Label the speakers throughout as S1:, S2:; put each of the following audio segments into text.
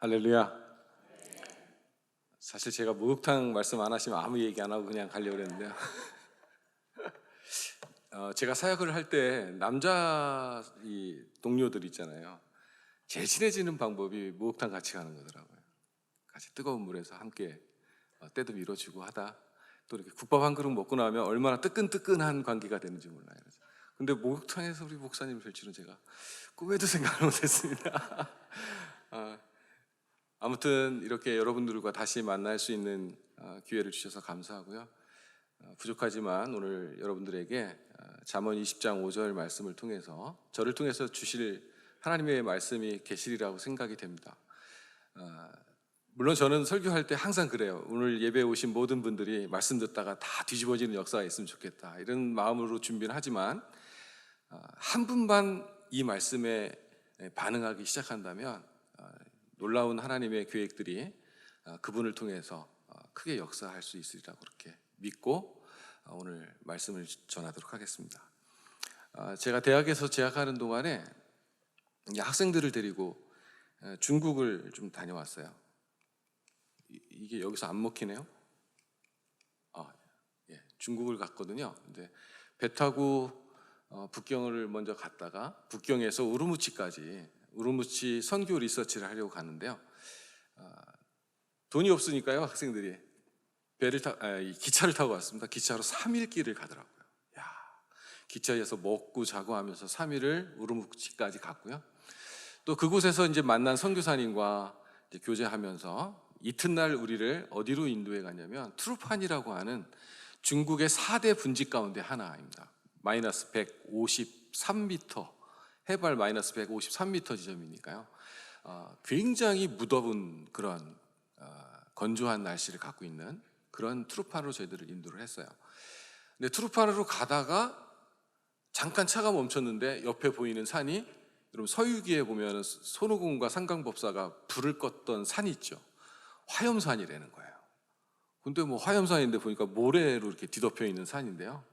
S1: 할렐루야. 사실 제가 목욕탕 말씀 안 하시면 아무 얘기 안 하고 그냥 가려고 했는데요. 제가 사역을 할 때 남자 동료들 있잖아요. 제일 친해지는 방법이 목욕탕 같이 가는 거더라고요. 같이 뜨거운 물에서 함께 때도 밀어주고 하다 또 이렇게 국밥 한 그릇 먹고 나면 얼마나 뜨끈뜨끈한 관계가 되는지 몰라요. 근데 목욕탕에서 우리 목사님을 뵐 줄은 제가 꿈에도 생각을 못했습니다. 아무튼 이렇게 여러분들과 다시 만날 수 있는 기회를 주셔서 감사하고요. 부족하지만 오늘 여러분들에게 잠언 20장 5절 말씀을 통해서 저를 통해서 주실 하나님의 말씀이 계시리라고 생각이 됩니다. 물론 저는 설교할 때 항상 그래요. 오늘 예배에 오신 모든 분들이 말씀 듣다가 다 뒤집어지는 역사가 있으면 좋겠다, 이런 마음으로 준비는 하지만 한 분만 이 말씀에 반응하기 시작한다면 놀라운 하나님의 계획들이 그분을 통해서 크게 역사할 수 있으리라고 그렇게 믿고 오늘 말씀을 전하도록 하겠습니다. 제가 대학에서 재학하는 동안에 학생들을 데리고 중국을 좀 다녀왔어요. 이게 여기서 안 먹히네요. 중국을 갔거든요. 근데 배 타고 북경을 먼저 갔다가 북경에서 우르무치 선교 리서치를 하려고 가는데요. 돈이 없으니까요, 학생들이 기차를 타고 왔습니다. 기차로 3일 길을 가더라고요. 기차에서 먹고 자고 하면서 3일을 우르무치까지 갔고요. 또 그곳에서 이제 만난 선교사님과 이제 교제하면서 이튿날 우리를 어디로 인도해 갔냐면 트루판이라고 하는 중국의 4대 분지 가운데 하나입니다. 마이너스 153m, 해발 마이너스 153m 지점이니까요. 굉장히 무더운 그런 건조한 날씨를 갖고 있는 그런 트루판으로 저희들을 인도를 했어요. 근데 트루판으로 가다가 잠깐 차가 멈췄는데 옆에 보이는 산이, 여러분 서유기에 보면 손오공과 상강법사가 불을 껐던 산이 있죠. 화염산이라는 거예요. 근데 뭐 화염산인데 보니까 모래로 이렇게 뒤덮여 있는 산인데요.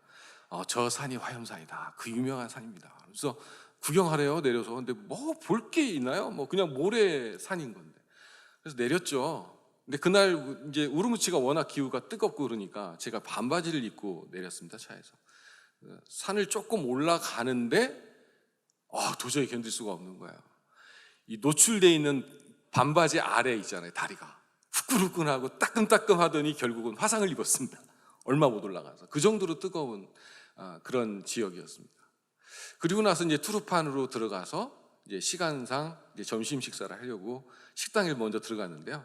S1: 저 산이 화염산이다, 그 유명한 산입니다. 그래서 구경하래요, 내려서. 근데 뭐 볼 게 있나요? 뭐 그냥 모래산인 건데. 그래서 내렸죠. 근데 그날 이제 우르무치가 워낙 기후가 뜨겁고 그러니까 제가 반바지를 입고 내렸습니다, 차에서. 산을 조금 올라가는데 도저히 견딜 수가 없는 거예요. 이 노출되어 있는 반바지 아래 있잖아요, 다리가 후끈후끈하고 따끔따끔하더니 결국은 화상을 입었습니다. 얼마 못 올라가서. 그 정도로 뜨거운 그런 지역이었습니다. 그리고 나서 이제 투르판으로 들어가서 이제 시간상 이제 점심 식사를 하려고 식당에 먼저 들어갔는데요.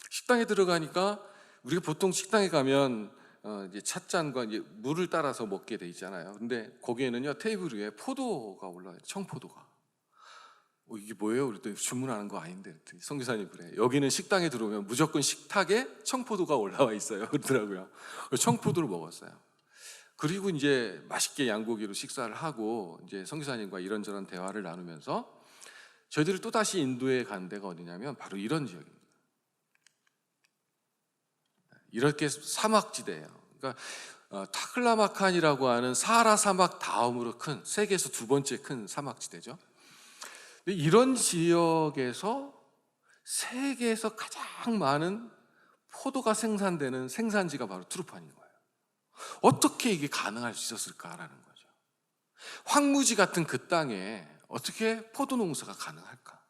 S1: 식당에 들어가니까 우리가 보통 식당에 가면 이제 찻잔과 이제 물을 따라서 먹게 돼 있잖아요. 근데 거기에는요, 테이블 위에 포도가 올라와요. 청포도가. 이게 뭐예요? 그랬더니 주문하는 거 아닌데. 선교사님 그래, 여기는 식당에 들어오면 무조건 식탁에 청포도가 올라와 있어요, 그러더라고요. 청포도를 먹었어요. 그리고 이제 맛있게 양고기로 식사를 하고 이제 선교사님과 이런저런 대화를 나누면서 저희들이 또 다시 인도에 간 데가 어디냐면 바로 이런 지역입니다. 이렇게 사막지대예요. 그러니까 타클라마칸이라고 하는 사하라 사막 다음으로 큰, 세계에서 두 번째 큰 사막지대죠. 이런 지역에서 세계에서 가장 많은 포도가 생산되는 생산지가 바로 투르판인 거예요. 어떻게 이게 가능할 수 있었을까라는 거죠. 황무지 같은 그 땅에 어떻게 포도 농사가 가능할까?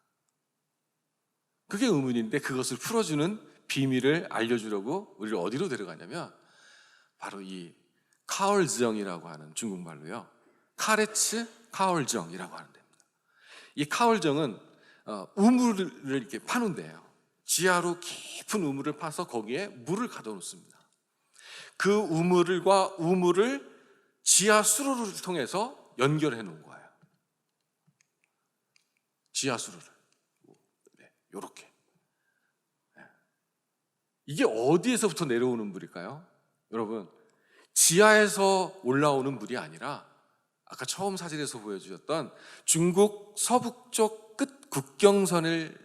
S1: 그게 의문인데, 그것을 풀어주는 비밀을 알려주려고 우리를 어디로 데려가냐면 바로 이 카얼정이라고 하는, 중국말로요, 카레츠 카얼정이라고 하는 데입니다. 이 카얼정은 우물을 이렇게 파는 데예요. 지하로 깊은 우물을 파서 거기에 물을 가둬 놓습니다. 그 우물과 우물을 지하 수로를 통해서 연결해 놓은 거예요. 지하 수로를. 요렇게. 이게 어디에서부터 내려오는 물일까요? 여러분, 지하에서 올라오는 물이 아니라 아까 처음 사진에서 보여주셨던 중국 서북쪽 끝 국경선을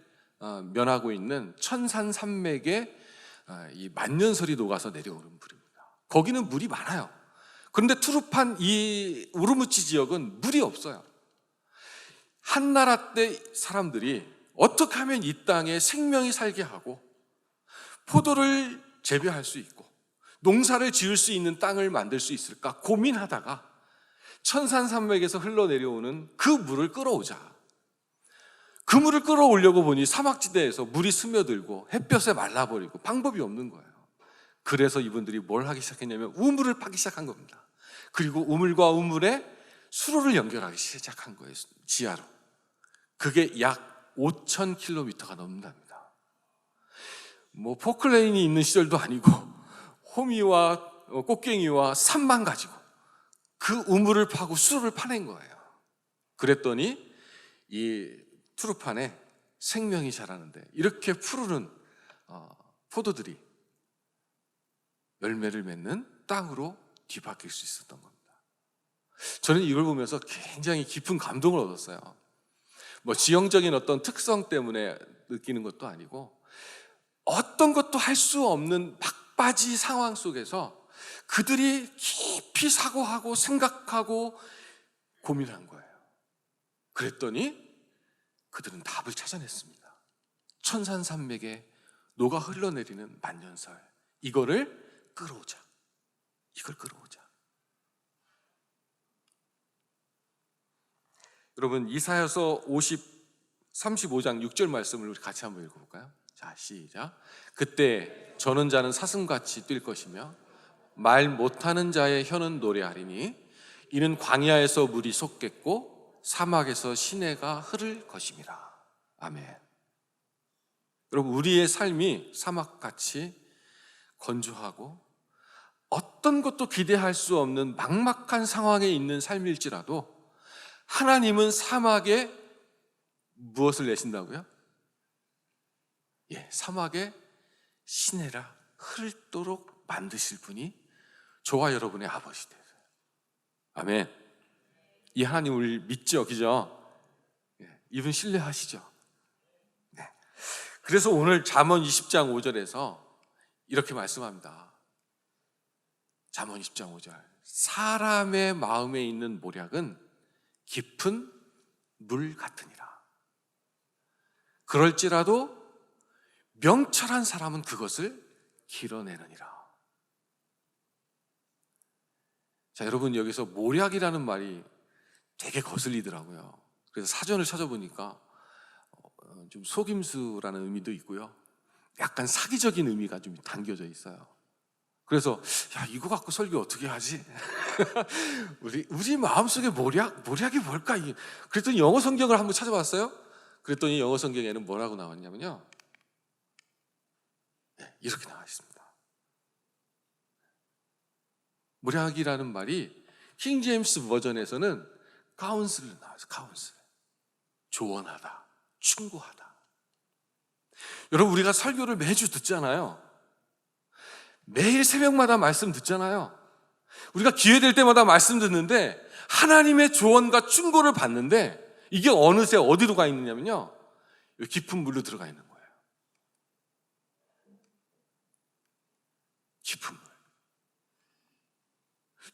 S1: 면하고 있는 천산 산맥에 이 만년설이 녹아서 내려오는 물입니다. 거기는 물이 많아요. 그런데 투르판 이 우르무치 지역은 물이 없어요. 한나라 때 사람들이 어떻게 하면 이 땅에 생명이 살게 하고 포도를 재배할 수 있고 농사를 지을 수 있는 땅을 만들 수 있을까 고민하다가 천산산맥에서 흘러내려오는 그 물을 끌어오자. 그 물을 끌어오려고 보니 사막지대에서 물이 스며들고 햇볕에 말라버리고 방법이 없는 거예요. 그래서 이분들이 뭘 하기 시작했냐면 우물을 파기 시작한 겁니다. 그리고 우물과 우물에 수로를 연결하기 시작한 거예요. 지하로. 그게 약 5,000km가 넘는답니다. 뭐 포클레인이 있는 시절도 아니고 호미와 꽃갱이와 산만 가지고 그 우물을 파고 수로를 파낸 거예요. 그랬더니 이 투르판에 생명이 자라는데 이렇게 푸르른 포도들이 열매를 맺는 땅으로 뒤바뀔 수 있었던 겁니다. 저는 이걸 보면서 굉장히 깊은 감동을 얻었어요. 뭐 지형적인 어떤 특성 때문에 느끼는 것도 아니고 어떤 것도 할 수 없는 막바지 상황 속에서 그들이 깊이 사고하고 생각하고 고민한 거예요. 그랬더니 그들은 답을 찾아냈습니다. 천산산맥에 녹아 흘러내리는 만년설, 이거를 끌어오자. 이걸 끌어오자. 여러분 이사야서 35장 6절 말씀을 우리 같이 한번 읽어볼까요? 자, 시작. 그때 저는 자는 사슴같이 뛸 것이며 말 못하는 자의 혀는 노래하리니 이는 광야에서 물이 솟겠고 사막에서 시내가 흐를 것임이라. 아멘. 여러분 우리의 삶이 사막같이 건조하고 어떤 것도 기대할 수 없는 막막한 상황에 있는 삶일지라도 하나님은 사막에 무엇을 내신다고요? 사막에 시내라 흐르도록 만드실 분이 저와 여러분의 아버지 되세요. 아멘. 이 하나님을 믿죠, 그죠? 이분 신뢰하시죠? 네. 그래서 오늘 잠언 20장 5절에서 이렇게 말씀합니다. 잠언 20장 5절. 사람의 마음에 있는 모략은 깊은 물 같으니라. 그럴지라도 명철한 사람은 그것을 길어내느니라. 자, 여러분 여기서 모략이라는 말이 되게 거슬리더라고요. 그래서 사전을 찾아보니까 좀 속임수라는 의미도 있고요. 약간 사기적인 의미가 좀 담겨져 있어요. 그래서 이거 갖고 설교 어떻게 하지? 우리 마음속에 모략이 뭘까? 그랬더니 영어 성경을 한번 찾아봤어요. 그랬더니 영어 성경에는 뭐라고 나왔냐면요. 이렇게 나와 있습니다. 모략이라는 말이 킹 제임스 버전에서는 카운슬로 나와서 카운슬. 조언하다, 충고하다. 여러분 우리가 설교를 매주 듣잖아요. 매일 새벽마다 말씀 듣잖아요. 우리가 기회될 때마다 말씀 듣는데 하나님의 조언과 충고를 받는데 이게 어느새 어디로 가 있느냐면요, 깊은 물로 들어가 있는 거예요. 깊은 물.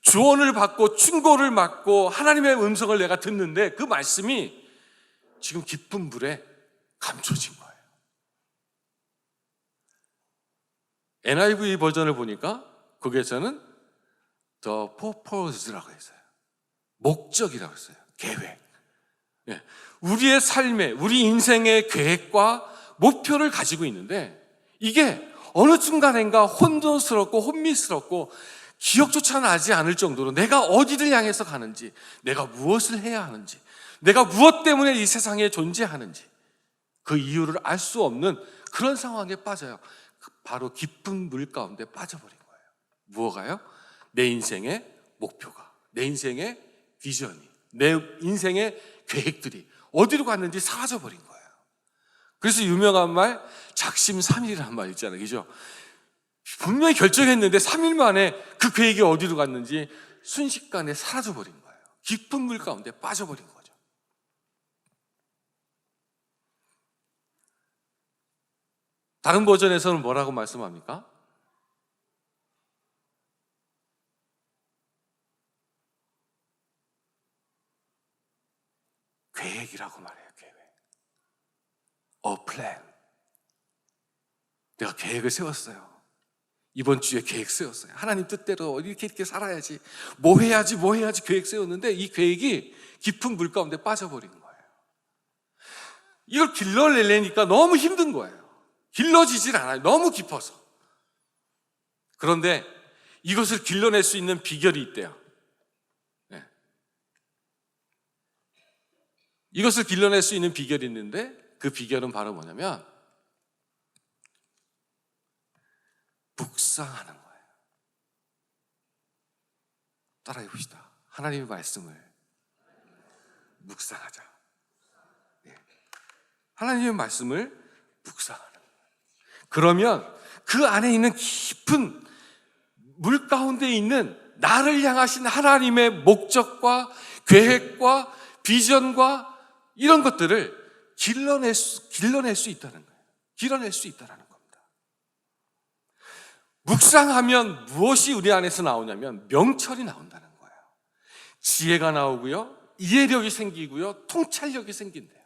S1: 조언을 받고 충고를 받고 하나님의 음성을 내가 듣는데 그 말씀이 지금 깊은 물에 감춰진 거예요. NIV 버전을 보니까 거기에서는 The purpose라고 했어요. 목적이라고 했어요. 계획. 우리의 삶에, 우리 인생의 계획과 목표를 가지고 있는데 이게 어느 순간인가 혼돈스럽고 혼미스럽고 기억조차 나지 않을 정도로 내가 어디를 향해서 가는지, 내가 무엇을 해야 하는지, 내가 무엇 때문에 이 세상에 존재하는지 그 이유를 알 수 없는 그런 상황에 빠져요. 바로 깊은 물 가운데 빠져버린 거예요. 무엇가요? 내 인생의 목표가, 내 인생의 비전이, 내 인생의 계획들이 어디로 갔는지 사라져버린 거예요. 그래서 유명한 말 작심삼일이라는 말 있잖아요, 그죠? 분명히 결정했는데 3일 만에 그 계획이 어디로 갔는지 순식간에 사라져버린 거예요. 깊은 물 가운데 빠져버린 거죠. 다른 버전에서는 뭐라고 말씀합니까? 계획이라고 말해요. 계획. 내가 계획을 세웠어요. 이번 주에 계획 세웠어요. 하나님 뜻대로 이렇게 살아야지, 뭐 해야지 계획 세웠는데 이 계획이 깊은 물 가운데 빠져버린 거예요. 이걸 길러내려니까 너무 힘든 거예요. 길러지질 않아요. 너무 깊어서. 그런데 이것을 길러낼 수 있는 비결이 있대요. 네. 이것을 길러낼 수 있는 비결이 있는데 그 비결은 바로 뭐냐면 묵상하는 거예요. 따라해 봅시다. 하나님의 말씀을 묵상하자. 네. 하나님의 말씀을 묵상하는 거예요. 그러면 그 안에 있는 깊은 물 가운데 있는 나를 향하신 하나님의 목적과 계획과 비전과 이런 것들을 길러낼 수 있다는 거예요. 길어낼 수 있다는 겁니다. 묵상하면 무엇이 우리 안에서 나오냐면 명철이 나온다는 거예요. 지혜가 나오고요, 이해력이 생기고요, 통찰력이 생긴대요.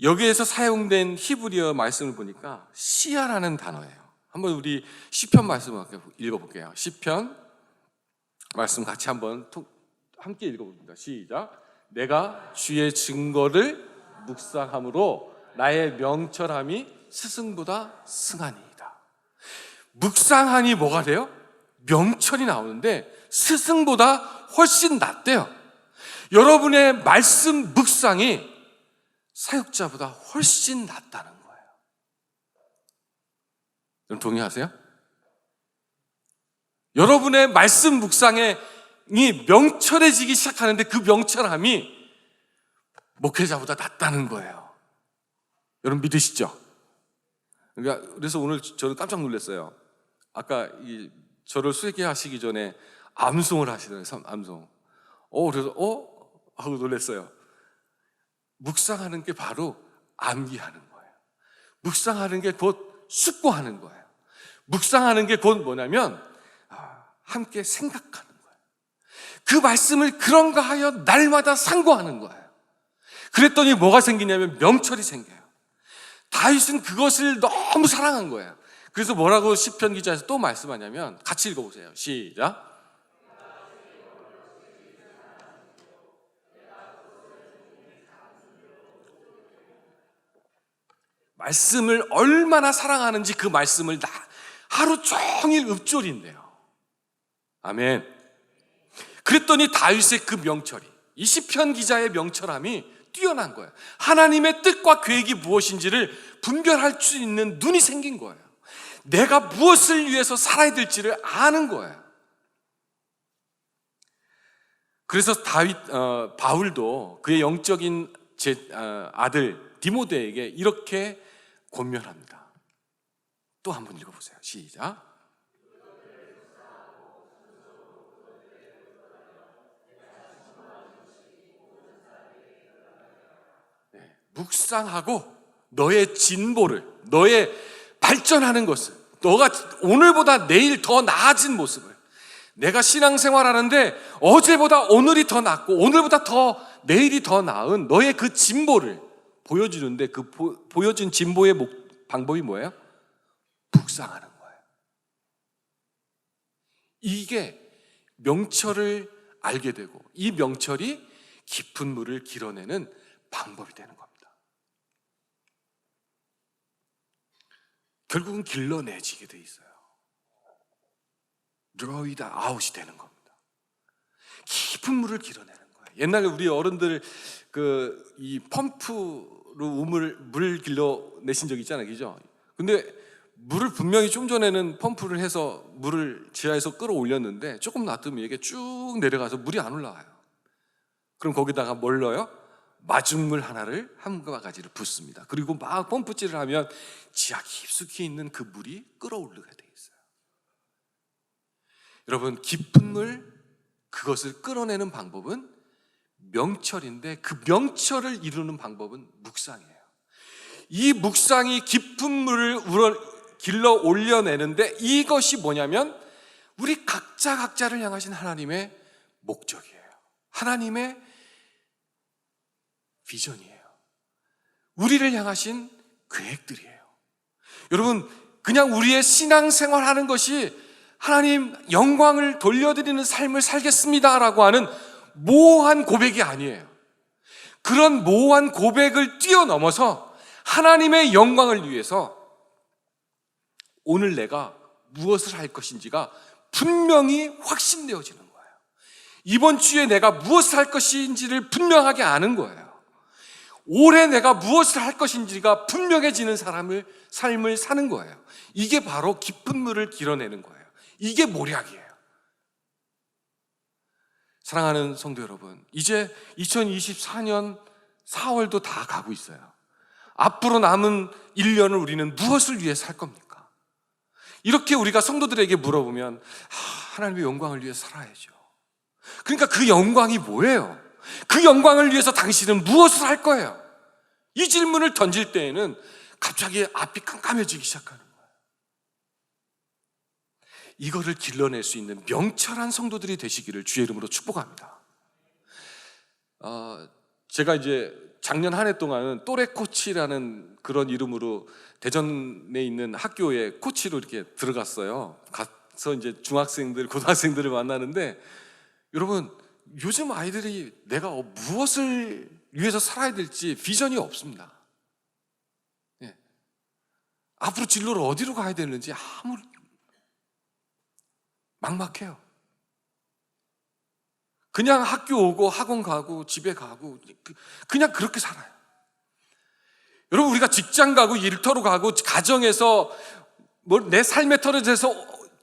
S1: 여기에서 사용된 히브리어 말씀을 보니까 시야라는 단어예요. 한번 우리 시편 말씀을 읽어볼게요. 시편 말씀 같이 한번 함께 읽어봅니다. 시작. 내가 주의 증거를 묵상함으로 나의 명철함이 스승보다 승하니이다. 묵상하니 뭐가 돼요? 명철이 나오는데 스승보다 훨씬 낫대요. 여러분의 말씀 묵상이 사역자보다 훨씬 낫다는 거예요. 여러분 동의하세요? 여러분의 말씀 묵상이 명철해지기 시작하는데 그 명철함이 목회자보다 낫다는 거예요. 여러분 믿으시죠? 그래서 오늘 저는 깜짝 놀랐어요. 아까 저를 수행하시기 전에 암송을 하시더라고요. 암송. 그래서 하고 놀랐어요. 묵상하는 게 바로 암기하는 거예요. 묵상하는 게 곧 숙고하는 거예요. 묵상하는 게 곧 뭐냐면 함께 생각하는 거예요. 그 말씀을 그런가 하여 날마다 상고하는 거예요. 그랬더니 뭐가 생기냐면 명철이 생겨요. 다윗은 그것을 너무 사랑한 거예요. 그래서 뭐라고 시편 기자에서 또 말씀하냐면 같이 읽어보세요. 시작. 말씀을 얼마나 사랑하는지 그 말씀을 하루 종일 읊조린대요. 아멘. 그랬더니 다윗의 그 명철이, 이 시편 기자의 명철함이 뛰어난 거예요. 하나님의 뜻과 계획이 무엇인지를 분별할 수 있는 눈이 생긴 거예요. 내가 무엇을 위해서 살아야 될지를 아는 거예요. 그래서 바울도 그의 영적인 아들 디모데에게 이렇게 권면합니다. 또 한번 읽어보세요. 시작. 네, 묵상하고 너의 진보를, 너의 발전하는 것을, 너가 오늘보다 내일 더 나아진 모습을, 내가 신앙생활하는데 어제보다 오늘이 더 낫고 오늘보다 더 내일이 더 나은 너의 그 진보를 보여주는데 그 보여준 진보의 방법이 뭐예요? 묵상하는 거예요. 이게 명철을 알게 되고 이 명철이 깊은 물을 길어내는 방법이 되는 겁니다. 결국은 길러내지게 돼 있어요. 드로이드 아웃이 되는 겁니다. 깊은 물을 길어내는 거예요. 옛날에 우리 어른들 이 펌프로 물을 길러내신 적 있잖아요, 그죠? 근데 물을 분명히 좀 전에는 펌프를 해서 물을 지하에서 끌어올렸는데 조금 놔두면 이게 쭉 내려가서 물이 안 올라와요. 그럼 거기다가 뭘 넣어요? 마중물 하나를 한 가지를 붓습니다. 그리고 막 펌프질을 하면 지하 깊숙이 있는 그 물이 끌어올르게 돼 있어요. 여러분, 깊은 물, 그것을 끌어내는 방법은 명철인데 그 명철을 이루는 방법은 묵상이에요. 이 묵상이 깊은 물을 길러 올려내는데 이것이 뭐냐면 우리 각자를 향하신 하나님의 목적이에요. 하나님의 비전이에요. 우리를 향하신 계획들이에요. 여러분, 그냥 우리의 신앙생활 하는 것이 하나님 영광을 돌려드리는 삶을 살겠습니다라고 하는 모호한 고백이 아니에요. 그런 모호한 고백을 뛰어넘어서 하나님의 영광을 위해서 오늘 내가 무엇을 할 것인지가 분명히 확신되어지는 거예요. 이번 주에 내가 무엇을 할 것인지를 분명하게 아는 거예요. 올해 내가 무엇을 할 것인지가 분명해지는 삶을 사는 거예요. 이게 바로 깊은 물을 길어내는 거예요. 이게 모략이에요. 사랑하는 성도 여러분, 이제 2024년 4월도 다 가고 있어요. 앞으로 남은 1년을 우리는 무엇을 위해 살 겁니까? 이렇게 우리가 성도들에게 물어보면 하나님의 영광을 위해 살아야죠. 그러니까 그 영광이 뭐예요? 그 영광을 위해서 당신은 무엇을 할 거예요? 이 질문을 던질 때에는 갑자기 앞이 깜깜해지기 시작하는 거예요. 이거를 길러낼 수 있는 명철한 성도들이 되시기를 주의 이름으로 축복합니다. 제가 이제 작년 한 해 동안은 또래 코치라는 그런 이름으로 대전에 있는 학교에 코치로 이렇게 들어갔어요. 가서 이제 중학생들, 고등학생들을 만나는데, 여러분, 요즘 아이들이 내가 무엇을 위해서 살아야 될지 비전이 없습니다. 예. 앞으로 진로를 어디로 가야 되는지 아무 막막해요. 그냥 학교 오고 학원 가고 집에 가고 그냥 그렇게 살아요. 여러분, 우리가 직장 가고 일터로 가고 가정에서 내 삶의 터에 대해서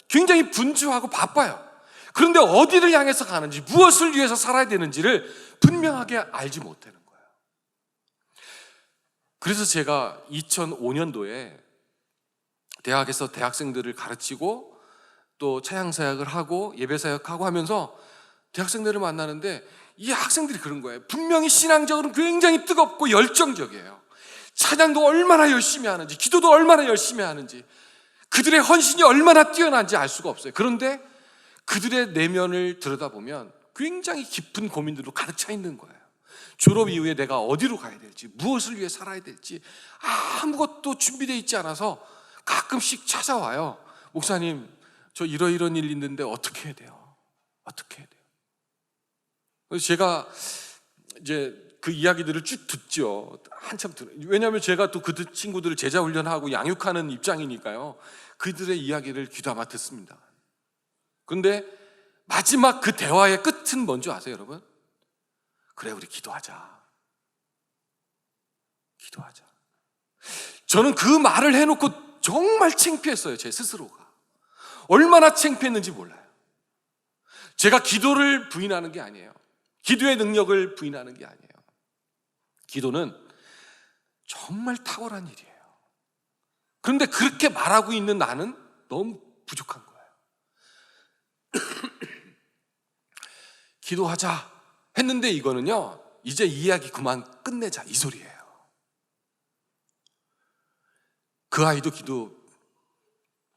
S1: 굉장히 분주하고 바빠요. 그런데 어디를 향해서 가는지, 무엇을 위해서 살아야 되는지를 분명하게 알지 못하는 거예요. 그래서 제가 2005년도에 대학에서 대학생들을 가르치고 또 차양사역을 하고 예배사역하고 하면서 대학생들을 만나는데, 이 학생들이 그런 거예요. 분명히 신앙적으로 굉장히 뜨겁고 열정적이에요. 찬양도 얼마나 열심히 하는지, 기도도 얼마나 열심히 하는지, 그들의 헌신이 얼마나 뛰어난지 알 수가 없어요. 그런데 그들의 내면을 들여다보면 굉장히 깊은 고민들로 가득 차 있는 거예요. 졸업 이후에 내가 어디로 가야 될지, 무엇을 위해 살아야 될지 아무것도 준비되어 있지 않아서 가끔씩 찾아와요. 목사님, 저 이런 일 있는데 어떻게 해야 돼요? 어떻게 해야 돼요? 그래서 제가 이제 그 이야기들을 쭉 듣죠. 한참 들어요. 왜냐하면 제가 또 그 친구들을 제자 훈련하고 양육하는 입장이니까요. 그들의 이야기를 귀담아 듣습니다. 그런데 마지막 그 대화의 끝은 뭔지 아세요, 여러분? 그래, 우리 기도하자. 기도하자. 저는 그 말을 해놓고 정말 창피했어요, 제 스스로가. 얼마나 창피했는지 몰라요. 제가 기도를 부인하는 게 아니에요. 기도의 능력을 부인하는 게 아니에요. 기도는 정말 탁월한 일이에요. 그런데 그렇게 말하고 있는 나는 너무 부족한 거예요. 기도하자 했는데 이거는요, 이제 이야기 그만 끝내자 이 소리예요. 그 아이도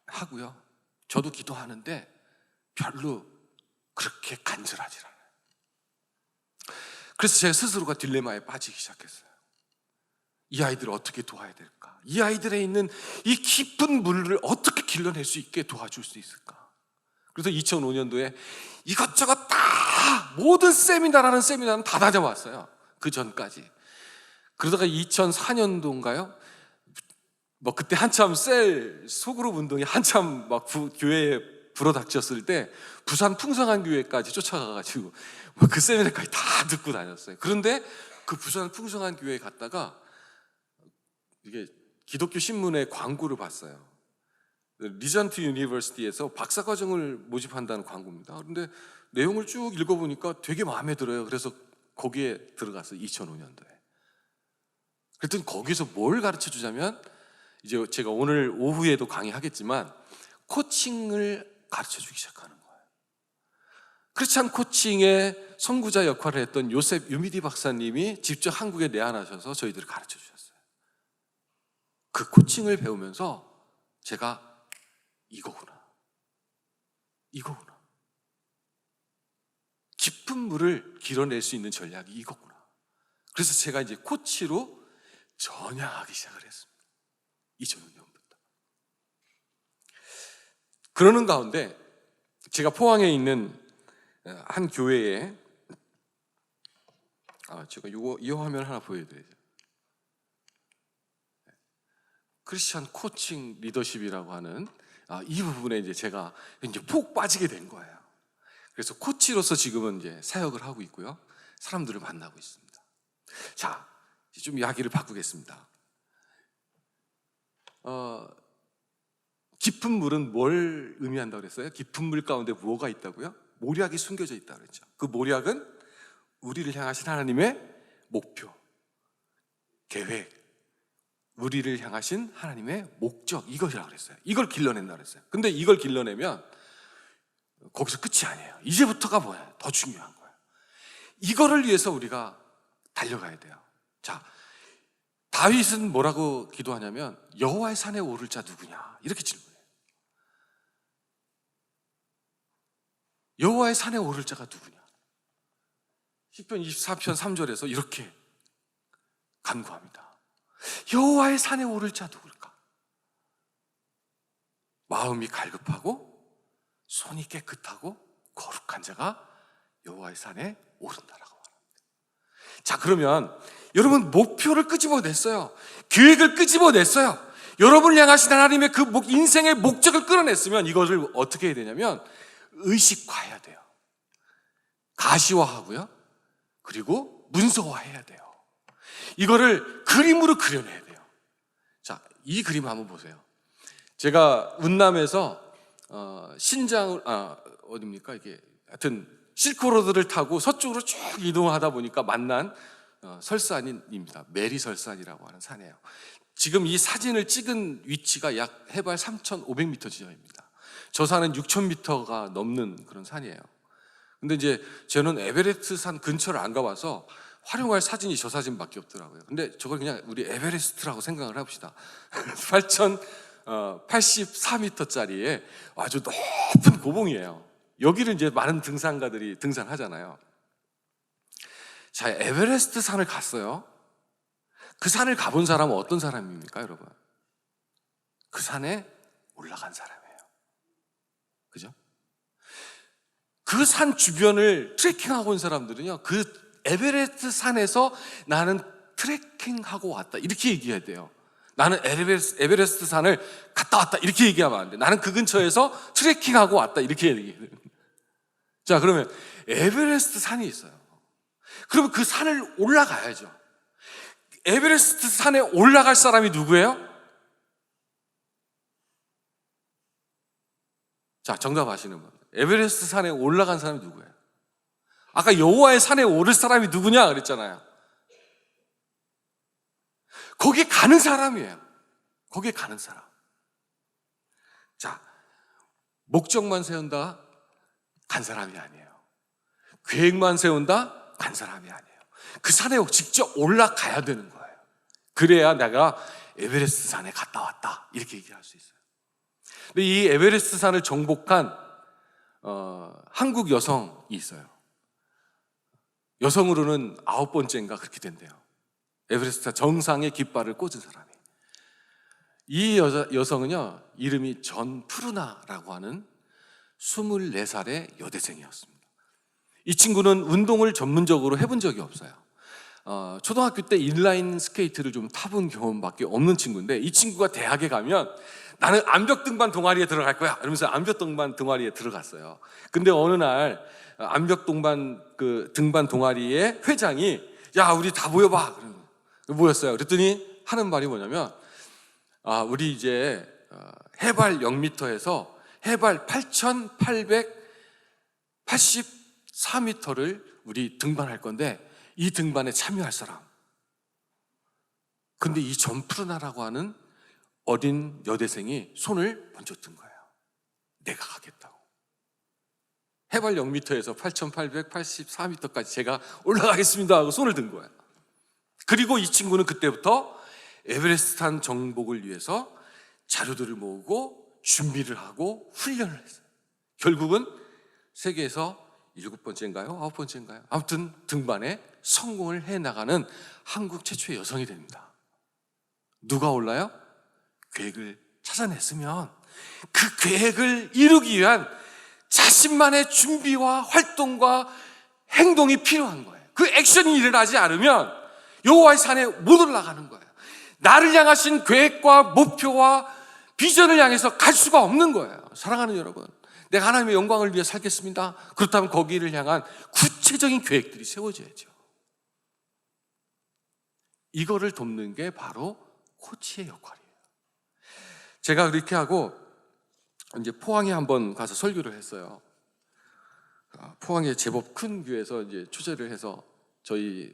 S1: 기도하고요, 저도 기도하는데 별로 그렇게 간절하지 않아요. 그래서 제 스스로가 딜레마에 빠지기 시작했어요. 이 아이들을 어떻게 도와야 될까? 이 아이들에 있는 이 깊은 물을 어떻게 길러낼 수 있게 도와줄 수 있을까? 그래서 2005년도에 이것저것 다 모든 세미나는 다 다녀왔어요. 그 전까지. 그러다가 2004년도인가요? 그때 한참 소그룹 운동이 한참 교회에 불어닥쳤을 때 부산 풍성한 교회까지 쫓아가가지고 그 세미나까지 다 듣고 다녔어요. 그런데 그 부산 풍성한 교회에 갔다가 이게 기독교 신문의 광고를 봤어요. 리전트 유니버시티에서 박사과정을 모집한다는 광고입니다. 그런데 내용을 쭉 읽어보니까 되게 마음에 들어요. 그래서 거기에 들어갔어요. 2005년도에. 그랬더니 거기서 뭘 가르쳐 주자면, 이제 제가 오늘 오후에도 강의하겠지만 코칭을 가르쳐 주기 시작하는 거예요. 크리스찬 코칭의 선구자 역할을 했던 요셉 유미디 박사님이 직접 한국에 내한하셔서 저희들을 가르쳐 주셨어요. 그 코칭을 배우면서 제가 이거구나. 깊은 물을 길어낼 수 있는 전략이 이거구나. 그래서 제가 이제 코치로 전향하기 시작을 했습니다. 2005년부터. 그러는 가운데 제가 포항에 있는 한 교회에 제가 이 화면 하나 보여드려야죠. 크리스천 코칭 리더십이라고 하는 이 부분에 이제 제가 이제 푹 빠지게 된 거예요. 그래서 코치로서 지금은 이제 사역을 하고 있고요. 사람들을 만나고 있습니다. 자, 이제 좀 이야기를 바꾸겠습니다. 깊은 물은 뭘 의미한다고 그랬어요? 깊은 물 가운데 뭐가 있다고요? 모략이 숨겨져 있다고 그랬죠. 그 모략은 우리를 향하신 하나님의 목표, 계획, 우리를 향하신 하나님의 목적, 이것이라고 그랬어요. 이걸 길러낸다고 그랬어요. 근데 이걸 길러내면 거기서 끝이 아니에요. 이제부터가 뭐예요? 더 중요한 거예요. 이거를 위해서 우리가 달려가야 돼요. 자, 다윗은 뭐라고 기도하냐면 여호와의 산에 오를 자 누구냐? 이렇게 질문해요. 여호와의 산에 오를 자가 누구냐? 시편 24편 3절에서 이렇게 간구합니다. 여호와의 산에 오를 자 누굴까? 마음이 갈급하고 손이 깨끗하고 거룩한 자가 여호와의 산에 오른다라고 말합니다. 자, 그러면 여러분 목표를 끄집어냈어요. 계획을 끄집어냈어요. 여러분을 향하신 하나님의 그 인생의 목적을 끌어냈으면 이것을 어떻게 해야 되냐면 의식화해야 돼요. 가시화하고요. 그리고 문서화해야 돼요. 이거를 그림으로 그려내야 돼요. 자, 이 그림 한번 보세요. 제가 운남에서 신장을 어디입니까 이게, 하여튼 실크로드를 타고 서쪽으로 쭉 이동하다 보니까 만난 설산입니다. 메리 설산이라고 하는 산이에요. 지금 이 사진을 찍은 위치가 약 해발 3,500m 지점입니다. 저 산은 6,000m가 넘는 그런 산이에요. 근데 이제 저는 에베레스트 산 근처를 안 가봐서 활용할 사진이 저 사진밖에 없더라고요. 근데 저걸 그냥 우리 에베레스트라고 생각을 해봅시다. 8,084m짜리의 아주 높은 고봉이에요. 여기를 이제 많은 등산가들이 등산하잖아요. 자, 에베레스트 산을 갔어요. 그 산을 가본 사람은 어떤 사람입니까, 여러분? 그 산에 올라간 사람이에요. 그죠? 그 산 주변을 트레킹하고 온 사람들은요, 그 에베레스트 산에서 나는 트레킹하고 왔다, 이렇게 얘기해야 돼요. 나는 에베레스트 산을 갔다 왔다, 이렇게 얘기하면 안 돼. 나는 그 근처에서 트레킹하고 왔다, 이렇게 얘기해야 돼요. 자, 그러면 에베레스트 산이 있어요. 그러면 그 산을 올라가야죠. 에베레스트 산에 올라갈 사람이 누구예요? 자, 정답 아시는 분. 에베레스트 산에 올라간 사람이 누구예요? 아까 여호와의 산에 오를 사람이 누구냐 그랬잖아요. 거기에 가는 사람이에요. 거기에 가는 사람. 자, 목적만 세운다 간 사람이 아니에요. 계획만 세운다 간 사람이 아니에요. 그 산에 직접 올라가야 되는 거예요. 그래야 내가 에베레스트 산에 갔다 왔다, 이렇게 얘기할 수 있어요. 근데 이 에베레스트 산을 정복한 한국 여성이 있어요. 여성으로는 9번째인가 그렇게 된대요. 에베레스트 정상에 깃발을 꽂은 사람이. 이 여성은요, 이름이 전푸르나라고 하는 24살의 여대생이었습니다. 이 친구는 운동을 전문적으로 해본 적이 없어요. 초등학교 때 인라인 스케이트를 좀 타본 경험밖에 없는 친구인데, 이 친구가 대학에 가면 나는 암벽 등반 동아리에 들어갈 거야 이러면서 암벽 등반 동아리에 들어갔어요. 근데 어느 날 암벽 등반 동아리의 회장이 야, 우리 다 모여봐. 모였어요. 그랬더니 하는 말이 뭐냐면 우리 이제 해발 0m에서 해발 8,884m를 우리 등반할 건데 이 등반에 참여할 사람. 근데 이 전푸르나라고 하는 어린 여대생이 손을 먼저 든 거예요. 내가 가겠다고. 해발 0m에서 8,884m까지 제가 올라가겠습니다 하고 손을 든 거예요. 그리고 이 친구는 그때부터 에베레스트 산 정복을 위해서 자료들을 모으고 준비를 하고 훈련을 했어요. 결국은 세계에서 7번째인가요? 9번째인가요? 아무튼 등반에 성공을 해나가는 한국 최초의 여성이 됩니다. 누가 올라요? 계획을 찾아냈으면 그 계획을 이루기 위한 자신만의 준비와 활동과 행동이 필요한 거예요. 그 액션이 일어나지 않으면 여호와의 산에 못 올라가는 거예요. 나를 향하신 계획과 목표와 비전을 향해서 갈 수가 없는 거예요. 사랑하는 여러분, 내가 하나님의 영광을 위해 살겠습니다. 그렇다면 거기를 향한 구체적인 계획들이 세워져야죠. 이거를 돕는 게 바로 코치의 역할이에요. 제가 그렇게 하고 이제 포항에 한번 가서 설교를 했어요. 포항에 제법 큰 교회에서 이제 초대를 해서 저희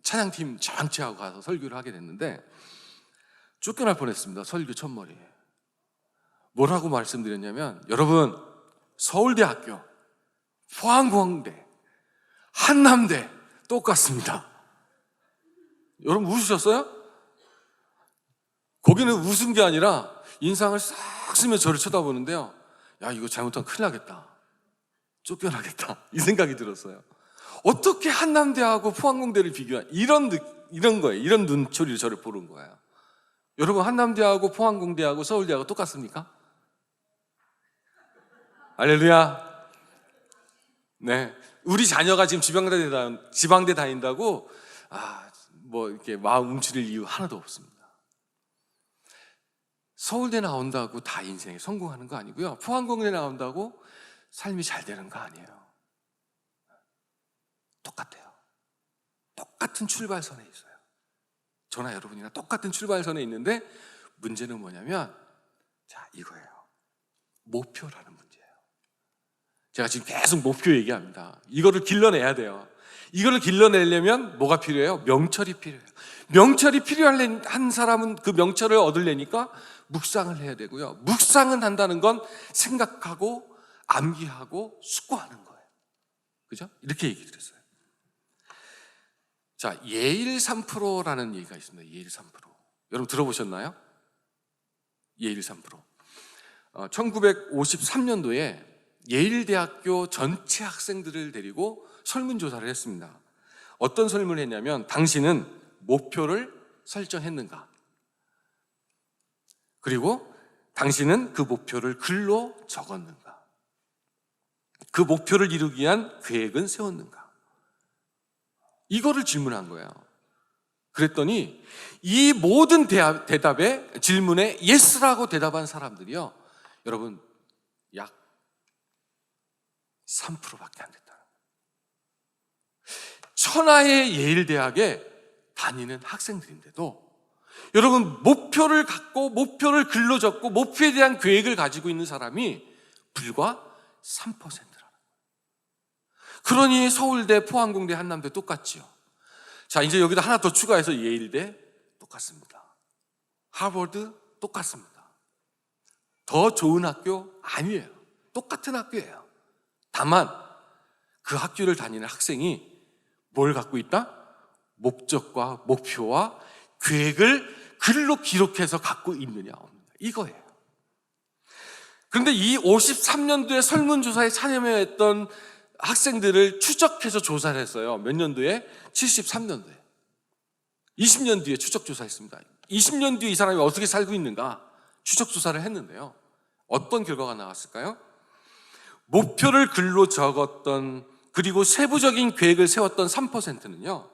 S1: 찬양팀 전체하고 가서 설교를 하게 됐는데 쫓겨날 뻔했습니다. 설교 첫머리에. 뭐라고 말씀드렸냐면, 여러분, 서울대학교, 포항공대, 한남대 똑같습니다. 여러분 웃으셨어요? 거기는 웃은 게 아니라 인상을 싹 쓰며 저를 쳐다보는데요, 야, 이거 잘못하면 큰일 나겠다, 쫓겨나겠다, 이 생각이 들었어요. 어떻게 한남대하고 포항공대를 비교한 이런 거예요. 이런 눈초리를 저를 보는 거예요. 여러분, 한남대하고 포항공대하고 서울대하고 똑같습니까? 할렐루야. 네, 우리 자녀가 지금 지방대 다닌다고 뭐 이렇게 마음 움츠릴 이유 하나도 없습니다. 서울대 나온다고 다 인생에 성공하는 거 아니고요, 포항공대 나온다고 삶이 잘 되는 거 아니에요. 똑같아요. 똑같은 출발선에 있어요. 저나 여러분이나 똑같은 출발선에 있는데 문제는 뭐냐면, 자, 이거예요. 목표라는 문제예요. 제가 지금 계속 목표 얘기합니다. 이거를 길러내야 돼요. 이거를 길러내려면 뭐가 필요해요? 명철이 필요해요. 명철이 필요한 사람은 그 명철을 얻으려니까 묵상을 해야 되고요, 묵상은 한다는 건 생각하고 암기하고 숙고하는 거예요. 그죠? 이렇게 얘기 드렸어요. 자, 예일 3%라는 얘기가 있습니다. 예일 3%. 여러분 들어보셨나요? 예일 3%. 1953년도에 예일대학교 전체 학생들을 데리고 설문조사를 했습니다. 어떤 설문을 했냐면, 당신은 목표를 설정했는가? 그리고 당신은 그 목표를 글로 적었는가? 그 목표를 이루기 위한 계획은 세웠는가? 이거를 질문한 거예요. 그랬더니 이 모든 대답에, 질문에 예스라고 대답한 사람들이요, 여러분, 약 3%밖에 안 됐다. 천하의 예일대학에 다니는 학생들인데도 여러분, 목표를 갖고 목표를 글로 적고 목표에 대한 계획을 가지고 있는 사람이 불과 3%라는 거예요. 그러니 서울대, 포항공대, 한남대 똑같지요. 자, 이제 여기다 하나 더 추가해서 예일대 똑같습니다. 하버드 똑같습니다. 더 좋은 학교 아니에요. 똑같은 학교예요. 다만 그 학교를 다니는 학생이 뭘 갖고 있다? 목적과 목표와 계획을 글로 기록해서 갖고 있느냐 없느냐, 이거예요. 그런데 이 53년도에 설문조사에 참여했던 학생들을 추적해서 조사를 했어요. 몇 년도에? 73년도에. 20년 뒤에 추적조사했습니다. 20년 뒤에 이 사람이 어떻게 살고 있는가 추적조사를 했는데요, 어떤 결과가 나왔을까요? 목표를 글로 적었던, 그리고 세부적인 계획을 세웠던 3%는요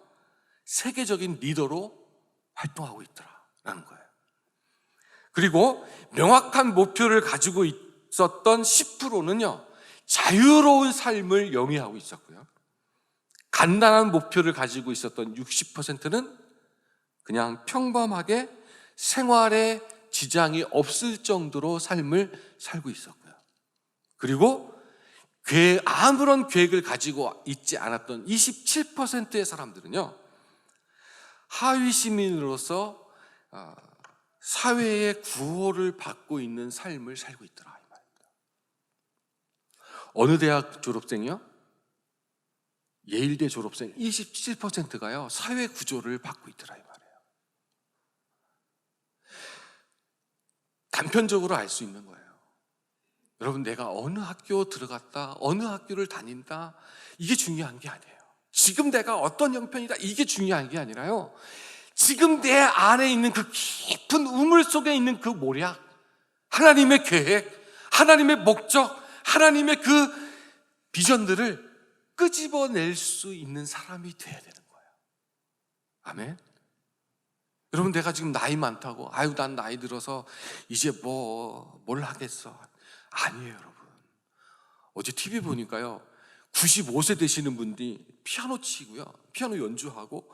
S1: 세계적인 리더로 활동하고 있더라라는 거예요. 그리고 명확한 목표를 가지고 있었던 10%는요 자유로운 삶을 영위하고 있었고요, 간단한 목표를 가지고 있었던 60%는 그냥 평범하게 생활에 지장이 없을 정도로 삶을 살고 있었고요, 그리고 아무런 계획을 가지고 있지 않았던 27%의 사람들은요 하위 시민으로서 사회의 구호를 받고 있는 삶을 살고 있더라, 이 말입니다. 어느 대학 졸업생이요? 예일대 졸업생 27%가요 사회 구조를 받고 있더라, 이 말이에요. 단편적으로 알 수 있는 거예요. 여러분, 내가 어느 학교 들어갔다, 어느 학교를 다닌다, 이게 중요한 게 아니에요. 지금 내가 어떤 형편이다, 이게 중요한 게 아니라요, 지금 내 안에 있는 그 깊은 우물 속에 있는 그 모략, 하나님의 계획, 하나님의 목적, 하나님의 그 비전들을 끄집어낼 수 있는 사람이 돼야 되는 거예요. 아멘. 여러분, 내가 지금 나이 많다고 아유 난 나이 들어서 이제 뭘 하겠어. 아니에요, 여러분. 어제 TV 보니까요, 95세 되시는 분이 피아노 치고요, 피아노 연주하고,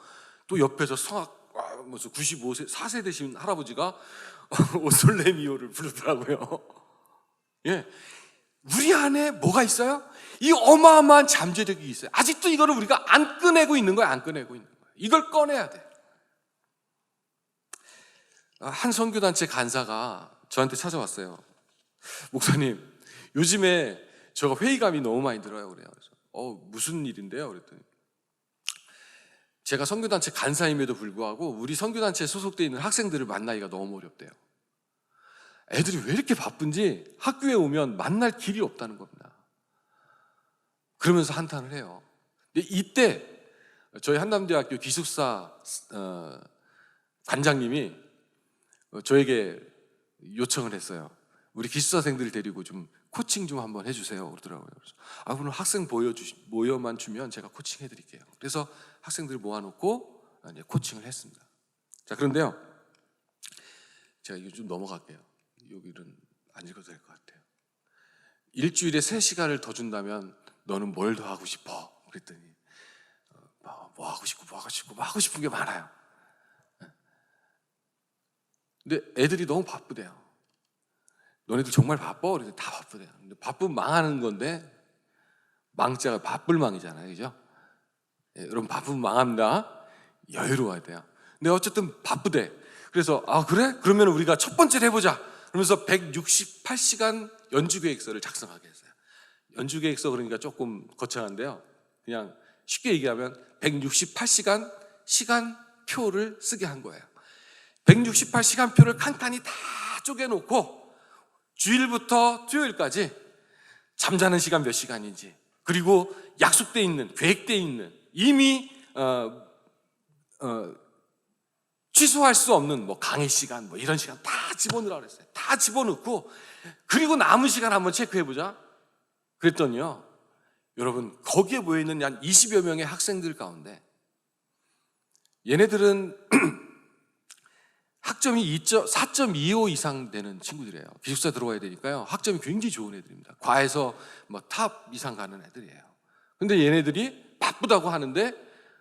S1: 또 옆에서 성악, 무슨 95세 4세 되신 할아버지가 오솔레미오를 부르더라고요. 예, 우리 안에 뭐가 있어요? 이 어마어마한 잠재력이 있어요. 아직도 이거를 우리가 안 꺼내고 있는 거예요. 안 꺼내고 있는 거예요. 이걸 꺼내야 돼. 한 선교단체 간사가 저한테 찾아왔어요. 목사님, 요즘에 제가 회의감이 너무 많이 들어요. 그래요. 그래서 무슨 일인데요? 그랬더니 제가 선교단체 간사임에도 불구하고 우리 선교단체에 소속되어 있는 학생들을 만나기가 너무 어렵대요. 애들이 왜 이렇게 바쁜지 학교에 오면 만날 길이 없다는 겁니다. 그러면서 한탄을 해요. 근데 이때 저희 한남대학교 기숙사 관장님이 저에게 요청을 했어요. 우리 기숙사생들 데리고 좀 코칭 좀 한번 해주세요. 그러더라고요. 그래서 그럼 학생 모여만 주면 제가 코칭 해드릴게요. 그래서 학생들을 모아놓고 이제 코칭을 했습니다. 자, 그런데요, 제가 이거 좀 넘어갈게요. 여기는 안 읽어도 될 것 같아요. 일주일에 3시간을 더 준다면 너는 뭘 더 하고 싶어? 그랬더니 뭐 하고 싶은 게 많아요. 근데 애들이 너무 바쁘대요. 너네들 정말 바빠? 그래서 다 바쁘대요. 근데 바쁘면 망하는 건데, 망자가 바쁠 망이잖아요, 그죠? 예, 여러분, 바쁘면 망합니다. 여유로워야 돼요. 근데 어쨌든 바쁘대. 그래서 그래? 그러면 우리가 첫 번째로 해보자. 그러면서 168시간 연주계획서를 작성하게 했어요. 연주계획서 그러니까 조금 거창한데요, 그냥 쉽게 얘기하면 168시간 시간표를 쓰게 한 거예요. 168시간표를 칸칸이 다 쪼개놓고 주일부터 토요일까지 잠자는 시간 몇 시간인지, 그리고 약속돼 있는, 계획돼 있는, 이미 취소할 수 없는 강의 시간, 이런 시간 다 집어넣으라고 그랬어요. 다 집어넣고, 그리고 남은 시간 한번 체크해보자. 그랬더니요, 여러분, 거기에 모여있는 한 20여 명의 학생들 가운데 얘네들은 학점이 4.25 이상 되는 친구들이에요. 기숙사 들어가야 되니까요, 학점이 굉장히 좋은 애들입니다. 과에서 탑 이상 가는 애들이에요. 근데 얘네들이 바쁘다고 하는데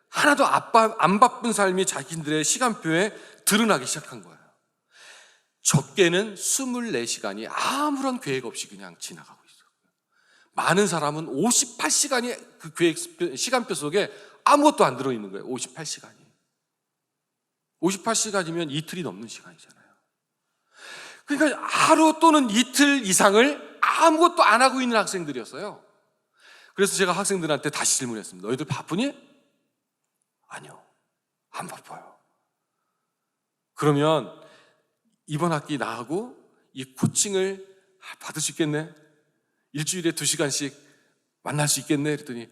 S1: 하나도 안 바쁜 삶이 자기들의 시간표에 드러나기 시작한 거예요. 적게는 24시간이 아무런 계획 없이 그냥 지나가고 있어요. 많은 사람은 58시간이 그 시간표 속에 아무것도 안 들어있는 거예요. 58시간이. 58시간이면 이틀이 넘는 시간이잖아요. 그러니까 하루 또는 이틀 이상을 아무것도 안 하고 있는 학생들이었어요. 그래서 제가 학생들한테 다시 질문했습니다. 너희들 바쁘니? 아니요, 안 바빠요. 그러면 이번 학기 나하고 이 코칭을 받을 수 있겠네? 일주일에 2시간씩 만날 수 있겠네? 그랬더니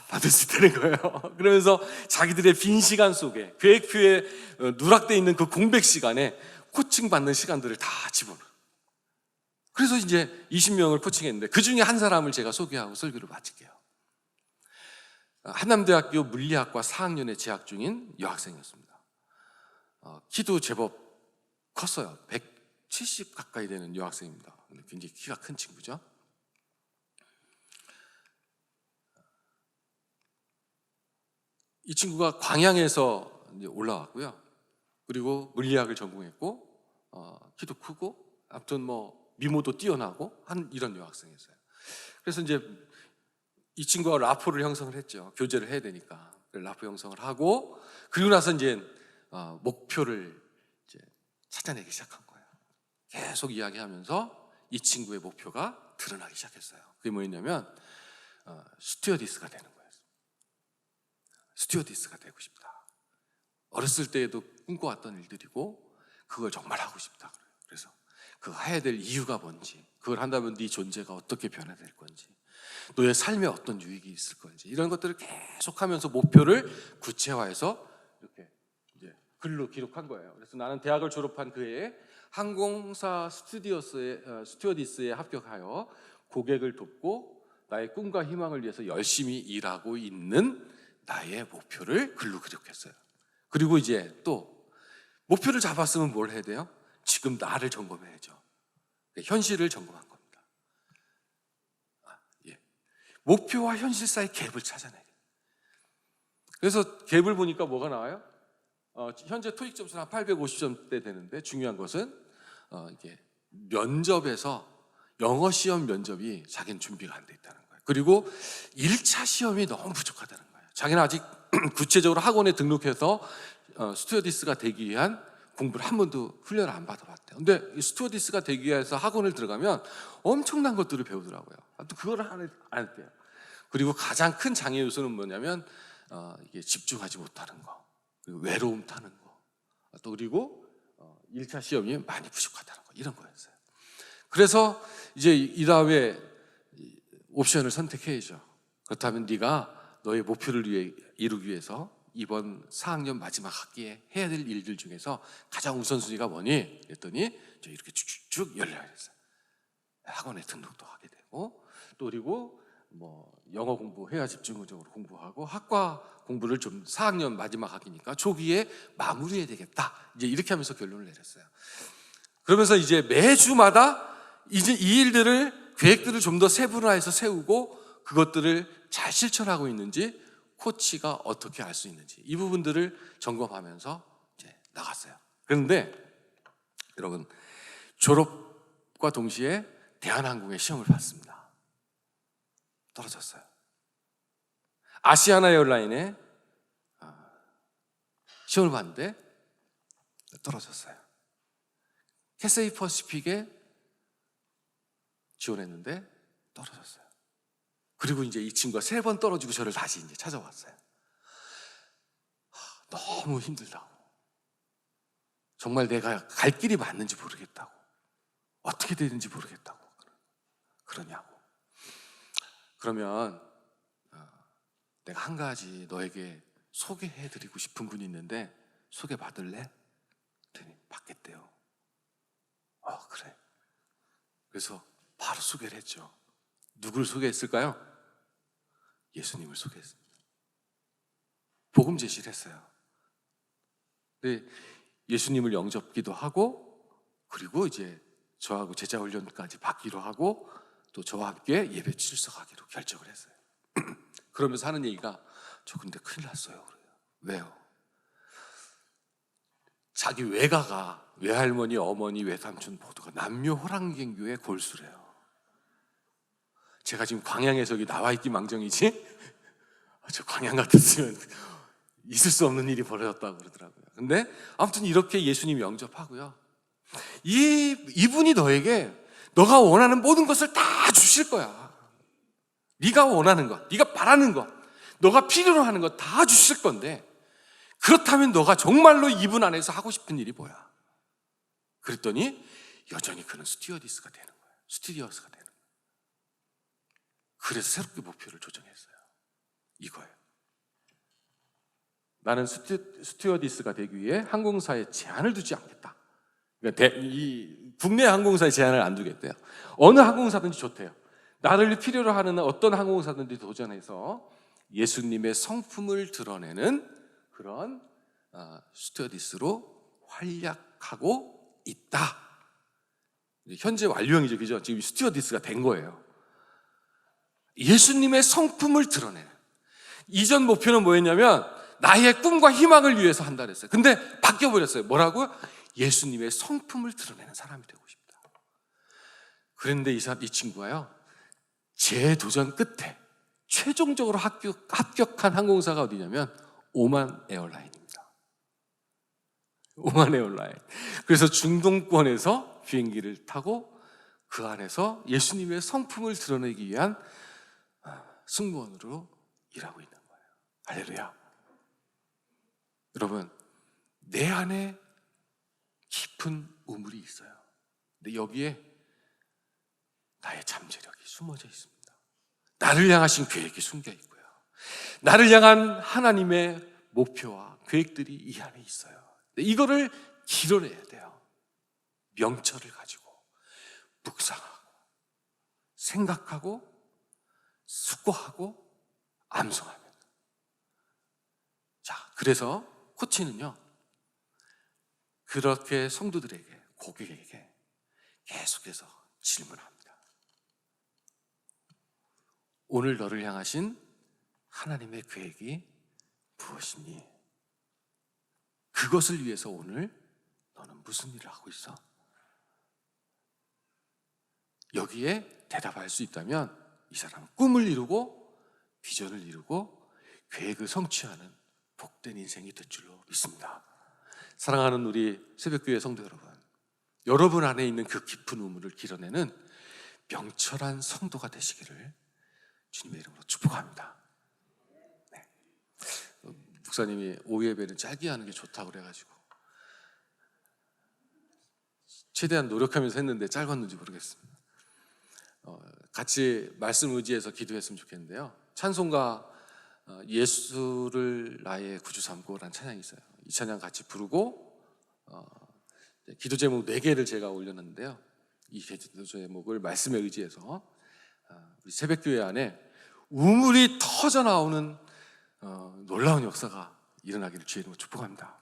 S1: 받을 수 있다는 거예요. 그러면서 자기들의 빈 시간 속에, 계획표에 누락되어 있는 그 공백 시간에 코칭 받는 시간들을 다 집어넣어요. 그래서 이제 20명을 코칭했는데, 그 중에 한 사람을 제가 소개하고 설교를 마칠게요. 한남대학교 물리학과 4학년에 재학 중인 여학생이었습니다. 키도 제법 컸어요. 170 가까이 되는 여학생입니다. 굉장히 키가 큰 친구죠. 이 친구가 광양에서 이제 올라왔고요. 그리고 물리학을 전공했고, 키도 크고, 아무튼 미모도 뛰어나고 이런 여학생이었어요. 그래서 이제 이 친구가 라포를 형성을 했죠. 교제를 해야 되니까. 라포 형성을 하고, 그리고 나서 이제 목표를 이제 찾아내기 시작한 거예요. 계속 이야기하면서 이 친구의 목표가 드러나기 시작했어요. 그게 뭐였냐면 스튜어디스가 되는 거예요. 스튜어디스가 되고 싶다. 어렸을 때에도 꿈꿔왔던 일들이고, 그걸 정말 하고 싶다. 그래서 그거 해야 될 이유가 뭔지, 그걸 한다면 네 존재가 어떻게 변화될 건지, 너의 삶에 어떤 유익이 있을 건지, 이런 것들을 계속하면서 목표를 구체화해서 이렇게 이제 글로 기록한 거예요. 그래서 나는 대학을 졸업한 그해에 항공사 스튜어디스에 합격하여 고객을 돕고 나의 꿈과 희망을 위해서 열심히 일하고 있는 나의 목표를 글로 기록했어요. 그리고 이제 또 목표를 잡았으면 뭘 해야 돼요? 지금 나를 점검해야죠. 현실을 점검한 겁니다. 목표와 현실 사이 갭을 찾아내요. 그래서 갭을 보니까 뭐가 나와요? 현재 토익 점수는 한 850점대 되는데 중요한 것은 이게 면접에서 영어 시험 면접이 자기는 준비가 안 돼 있다는 거예요. 그리고 1차 시험이 너무 부족하다는 거예요. 자기는 아직 구체적으로 학원에 등록해서 스튜어디스가 되기 위한 공부를 한 번도 훈련을 안 받아봤대요. 근데 스튜어디스가 되기 위해서 학원을 들어가면 엄청난 것들을 배우더라고요. 또 그걸 안 했대요. 그리고 가장 큰 장애 요소는 뭐냐면 이게 집중하지 못하는 거, 그리고 외로움 타는 거, 또 그리고 1차 시험이 많이 부족하다는 거, 이런 거였어요. 그래서 이제 이 다음에 옵션을 선택해야죠. 그렇다면 네가 너의 목표를 이루기 위해서 이번 4학년 마지막 학기에 해야 될 일들 중에서 가장 우선순위가 뭐니? 그랬더니 이렇게 쭉쭉 열려야 했어요. 학원에 등록도 하게 되고, 또 그리고 뭐 영어 공부해야 집중적으로 공부하고, 학과 공부를 좀 4학년 마지막 학기니까 조기에 마무리해야 되겠다. 이제 이렇게 하면서 결론을 내렸어요. 그러면서 이제 매주마다 이제 이 일들을, 계획들을 좀 더 세분화해서 세우고 그것들을 잘 실천하고 있는지 코치가 어떻게 알 수 있는지 이 부분들을 점검하면서 이제 나갔어요. 그런데 여러분, 졸업과 동시에 대한항공의 시험을 봤습니다. 떨어졌어요. 아시아나 에어라인에 시험을 봤는데 떨어졌어요. 캐세이 퍼시픽에 지원했는데 떨어졌어요. 그리고 이제 이 친구가 3번 떨어지고 저를 다시 이제 찾아왔어요. 너무 힘들다고, 정말 내가 갈 길이 맞는지 모르겠다고, 어떻게 되는지 모르겠다고 그러냐고. 그러면 내가 한 가지 너에게 소개해드리고 싶은 분이 있는데 소개받을래? 그랬더니 받겠대요. 그래. 그래서 바로 소개를 했죠. 누굴 소개했을까요? 예수님을 소개했습니다. 복음 제시를 했어요. 근데 예수님을 영접기도 하고, 그리고 이제 저하고 제자 훈련까지 받기로 하고, 또 저와 함께 예배 출석하기로 결정을 했어요. 그러면서 하는 얘기가, 저 근데 큰일 났어요. 그래요. 왜요? 자기 외가가, 외할머니, 어머니, 외삼촌 모두가 남묘호랑개교의 골수래요. 제가 지금 광양에서 여기 나와 있기 망정이지, 저 광양 같았으면 있을 수 없는 일이 벌어졌다고 그러더라고요. 근데 아무튼 이렇게 예수님 영접하고요, 이분이 너에게 너가 원하는 모든 것을 다 주실 거야. 네가 원하는 것, 네가 바라는 것, 너가 필요로 하는 것 다 주실 건데, 그렇다면 너가 정말로 이분 안에서 하고 싶은 일이 뭐야? 그랬더니 여전히 그는 스튜어디스가 되는 거예요. 스튜디오스가 되는 거예요. 그래서 새롭게 목표를 조정했어요. 이거예요. 나는 스튜어디스가 되기 위해 항공사에 제한을 두지 않겠다. 그러니까 이 국내 항공사에 제한을 안 두겠대요. 어느 항공사든지 좋대요. 나를 필요로 하는 어떤 항공사든지 도전해서 예수님의 성품을 드러내는 그런 스튜어디스로 활약하고 있다. 현재 완료형이죠, 그죠? 지금 스튜어디스가 된 거예요. 예수님의 성품을 드러내는. 이전 목표는 뭐였냐면 나의 꿈과 희망을 위해서 한다 그랬어요. 근데 바뀌어버렸어요. 뭐라고요? 예수님의 성품을 드러내는 사람이 되고 싶다. 그런데 이 친구가요, 재도전 끝에 최종적으로 합격한 항공사가 어디냐면 오만 에어라인입니다. 오만 에어라인. 그래서 중동권에서 비행기를 타고 그 안에서 예수님의 성품을 드러내기 위한 승무원으로 일하고 있는 거예요. 할렐루야. 여러분, 내 안에 깊은 우물이 있어요. 근데 여기에 나의 잠재력이 숨어져 있습니다. 나를 향하신 계획이 숨겨 있고요, 나를 향한 하나님의 목표와 계획들이 이 안에 있어요. 이거를 길어내야 돼요. 명철을 가지고 묵상하고 생각하고 숙고하고 암송하면. 자, 그래서 코치는요, 그렇게 성도들에게, 고객에게 계속해서 질문합니다. 오늘 너를 향하신 하나님의 계획이 무엇이니? 그것을 위해서 오늘 너는 무슨 일을 하고 있어? 여기에 대답할 수 있다면 이 사람은 꿈을 이루고 비전을 이루고 계획을 성취하는 복된 인생이 될 줄로 믿습니다. 사랑하는 우리 새벽교회 성도 여러분, 여러분 안에 있는 그 깊은 우물을 길어내는 명철한 성도가 되시기를 주님의 이름으로 축복합니다. 네. 목사님이 오후 예배는 짧게 하는 게 좋다고 그래가지고 최대한 노력하면서 했는데 짧았는지 모르겠습니다. 같이 말씀 의지해서 기도했으면 좋겠는데요. 찬송가 예수를 나의 구주 삼고라는 찬양이 있어요. 이 찬양 같이 부르고 기도 제목 4개를 제가 올렸는데요. 이 기도 제목을 말씀에 의지해서 우리 새벽교회 안에 우물이 터져 나오는 놀라운 역사가 일어나기를 주의 이름으로 축복합니다.